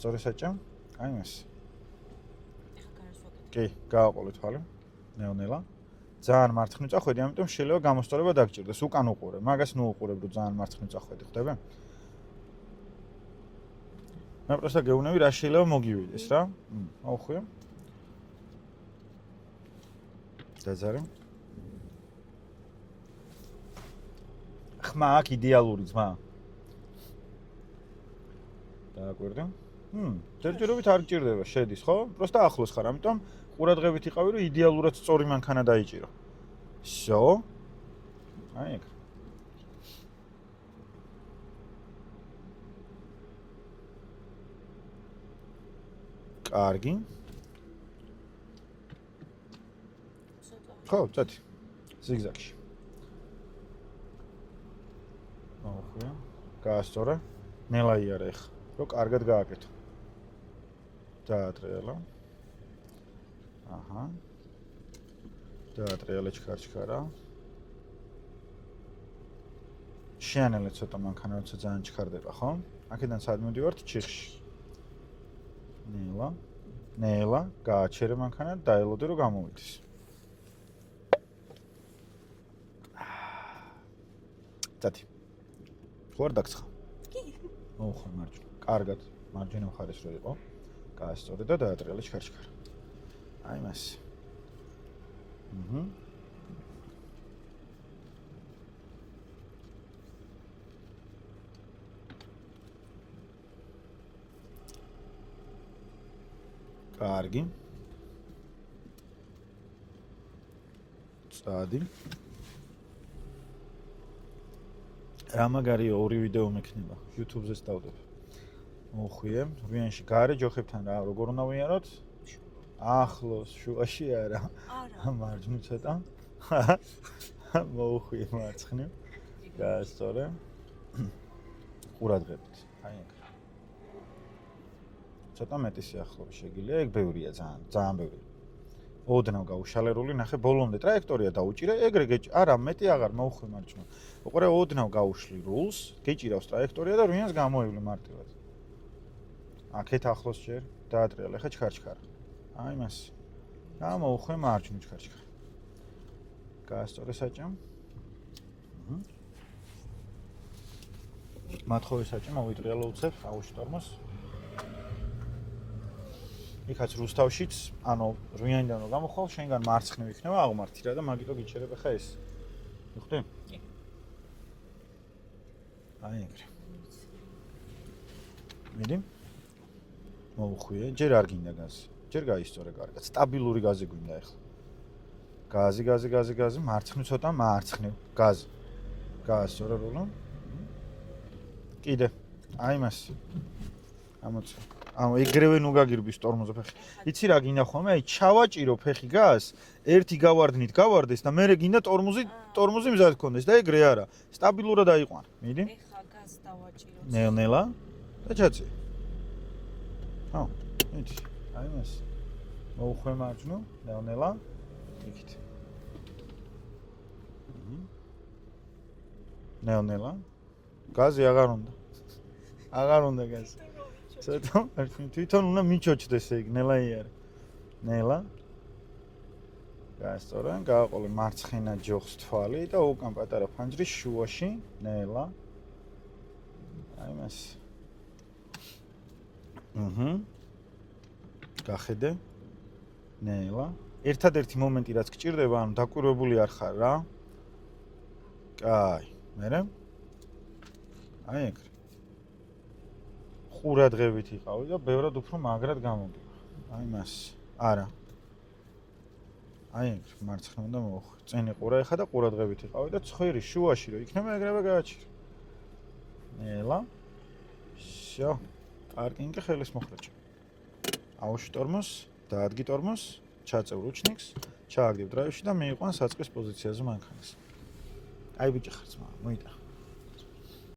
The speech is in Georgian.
სწორი საჭა. აი ეს. კი, გააყოლე თვალი. ნელ-ნელა. ძალიან მარცხნივ წახვედი, ამიტომ შეიძლება გამოსწორება დაგჭირდეს. უკან უყურე. მაგას ნუ უყურებ, რომ ძალიან მარცხნივ წახვედი, ხვდები? მე პროსტა გეუბნები რა შეიძლება მოგივიდეს რა. აუხვია. დაძარე. ხმა აქ იდეალური ძმა. დააკვირდი? ჯერჯერობით არ გჭირდება, შედის, ხო? პროსტა ახლოს ხარ, ამიტომ ყურადღებით იყავი, რომ იდეალურად სწორი მანქანა დაიჭირო. Всё. აი ეგ. კარგი. ხო, წეთი. ზიგზაგში. აუხია. გაასწორე. ნელა იარა ეხ. რომ კარგად გააკეთო. დაატრიალა. აჰა. დაატრიალა ჩქარ-ჩქარა. შეანელე ცოტა მანქანა, როცა ძალიან ჩქარდება, ხო? აქედან სად მივდივართ? ჩიხში. ნელა, გააჩერე მანქანა, დაელოდე რომ გამოვიდეს. წათი. ხო არ დაგცხა? კი. მოუხარ მარჯვნივ. კარგად, მარჯვენა მხარეს რო იყო. გაასწორე და დაატრიალე ჩქარ-ჩქარა. აი მას. კარგი. წადი. რა მაგარია ორი ვიდეო მექნება YouTube-ზე სტავდებ. მოხვიე, რვიანში გარე ჯოხებთან რა როგორ უნდა ვიაროთ? ახლოს, შუაში არა. არა. მარჯვნივ ცოტა. მოხვიე მარცხნივ. გაასწორე. ყურადღებით. აი ეგ. ცოტა მეტი სიახლოვე შეგიძლია, ეგ ბევრია ძალიან ბევრი. ოდნავ გაუშალერული, ნახე ბოლომდე ტრაექტორია დაუჭირე, ეგრე არა, მეტი აღარ მოუხვი მარჯვნივ. უყურე ოდნავ გაუშლი რულს, გეჭირავს ტრაექტორია და რვიანს გამოივლი მარტივად. აქეთ ახლოს ჯერ დაატრიალე, ხა ჩქარ-ჩქარა. აი მას. გამოუხვე მარჯვნივ ჩქარ-ჩქარა. გაასწორე საჭა. მათხოვე საჭა მოვიტრიალო უცებ, აუშტორმოს. იქაც რუსთავშიც, ანუ რვიანიდან რომ გამოხვალ, შენგან მარცხნივ იქნება აღმართი რა და მაგიტო გიჩერებ ხა ეს. მიხვდი? კი. აი ეგრე. მიდი. მოუხვიე, ჯერ არ გინდა გაზი. ჯერ გაისწორე კარგად. სტაბილური გაზი გვინდა ახლა. გაზი, მარცხნივ ცოტა, მარცხნივ. გაზი. გაასწორე როლო. კიდე. აი მას. ამოწე. ანუ ეგრევე ნუ გაგირბის ტორმოზე ფეხი. იცი რა გინდა ხოლმე? აი ჩავაჭირო ფეხი გას, ერთი გავარდნით გავარდეს და მერე გინდა ტორმოზი მზად გქონდეს და ეგრე არა. სტაბილურად აიყვან. მიდი. ეხა გას დავაჭირო. ნელ-ნელა და ჩაწი. ხო, მიდი. აი მას. მოუხვე მარჯვნივ, ნელ-ნელა. იქით. ნელ-ნელა. გაზი აღარ უნდა. აღარ უნდა გაზი. ცოტა თვითონ უნდა მიჩოჩდეს ეგ ნელაი არის. ნელა. გაასწორე, გააყოლე მარცხენა ჯოხს თვალი და უკან პატარა ფანჯრის შუაში ნელა. აი მას. გახედე. ნელა. ერთადერთი მომენტი რაც გჭირდება, ანუ დაკვირვებული არ ხარ რა. კაი, მერე. აი ეგ. ყურადღებით იყავი და ბევრად უფრო მაგრად გამოგივა. აი მას. არა. აი ეგ მარცხნივ უნდა მოუხვი. წენი ყურა ეხა და ყურადღებით იყავი და ცხვირი შუაში რო იქნება ეგრევე გააჩირო. ნელა. всё. პარკინგი ხელის მოხრეჭი. აუშტორმოს, დაადგი ტორმოს, ჩაწევ რუჩნიკს, ჩააგდებ დრაივში და მიიყვან საწყის პოზიციაზე მანქანას. აი ბიჭი ხარ ძმა, მოიტა.